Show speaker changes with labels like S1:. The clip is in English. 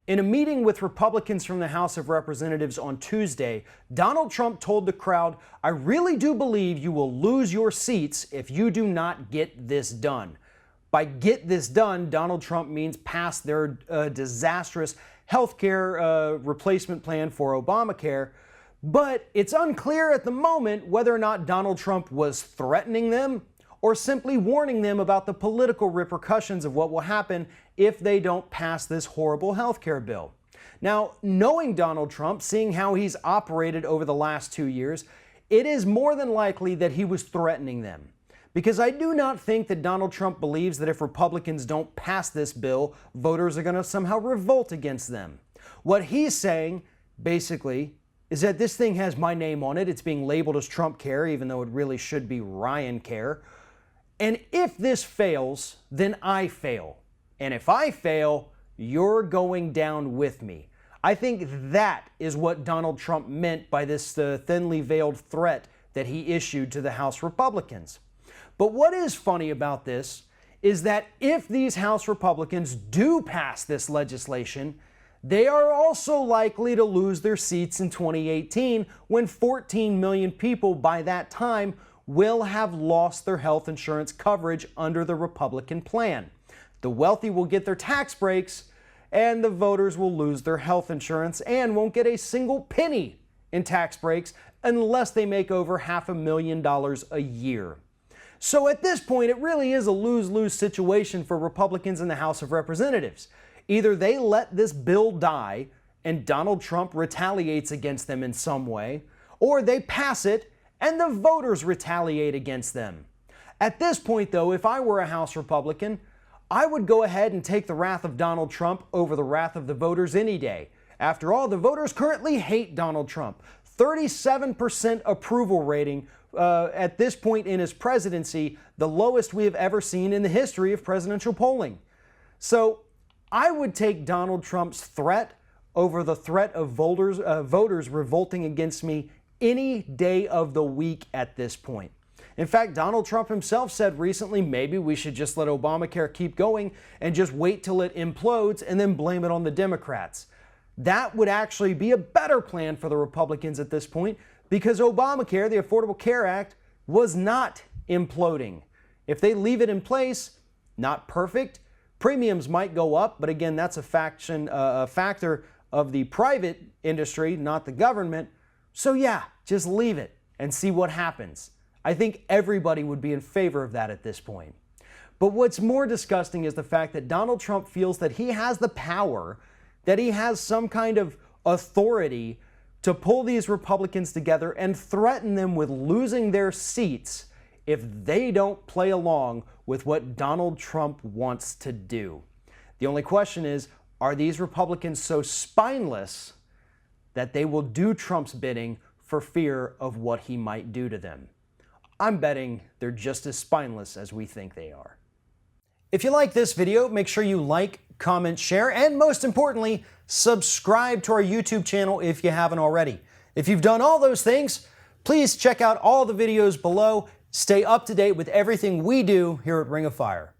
S1: In a meeting with Republicans from the House of Representatives on Tuesday, Donald Trump told the crowd, "I really do believe you will lose your seats if you do not get this done." By get this done, Donald Trump means pass their disastrous health care replacement plan for Obamacare. But it's unclear at the moment whether or not Donald Trump was threatening them or simply warning them about the political repercussions of what will happen if they don't pass this horrible health care bill. Now, knowing Donald Trump, seeing how he's operated over the last 2 years, it is more than likely that he was threatening them. Because I do not think that Donald Trump believes that if Republicans don't pass this bill, voters are going to somehow revolt against them. What he's saying, basically, is that this thing has my name on it. It's being labeled as Trump Care, even though it really should be Ryan Care. And if this fails, then I fail. And if I fail, you're going down with me. I think that is what Donald Trump meant by this thinly veiled threat that he issued to the House Republicans. But what is funny about this is that if these House Republicans do pass this legislation, they are also likely to lose their seats in 2018 when 14 million people by that time will have lost their health insurance coverage under the Republican plan. The wealthy will get their tax breaks, and the voters will lose their health insurance and won't get a single penny in tax breaks unless they make over $500,000 a year. So at this point, it really is a lose-lose situation for Republicans in the House of Representatives. Either they let this bill die and Donald Trump retaliates against them in some way, or they pass it and the voters retaliate against them. At this point, though, if I were a House Republican, I would go ahead and take the wrath of Donald Trump over the wrath of the voters any day. After all, the voters currently hate Donald Trump. 37% approval rating at this point in his presidency, the lowest we have ever seen in the history of presidential polling. So I would take Donald Trump's threat over the threat of voters revolting against me any day of the week at this point. In fact, Donald Trump himself said recently maybe we should just let Obamacare keep going and just wait till it implodes and then blame it on the Democrats. That would actually be a better plan for the Republicans at this point because Obamacare, the Affordable Care Act, was not imploding. If they leave it in place, not perfect, premiums might go up, but again, that's a factor of the private industry, not the government. So yeah, just leave it and see what happens. I think everybody would be in favor of that at this point. But what's more disgusting is the fact that Donald Trump feels that he has the power, that he has some kind of authority to pull these Republicans together and threaten them with losing their seats if they don't play along with what Donald Trump wants to do. The only question is, are these Republicans so spineless that they will do Trump's bidding for fear of what he might do to them? I'm betting they're just as spineless as we think they are. If you like this video, make sure you like, comment, share, and most importantly, subscribe to our YouTube channel if you haven't already. If you've done all those things, please check out all the videos below. Stay up to date with everything we do here at Ring of Fire.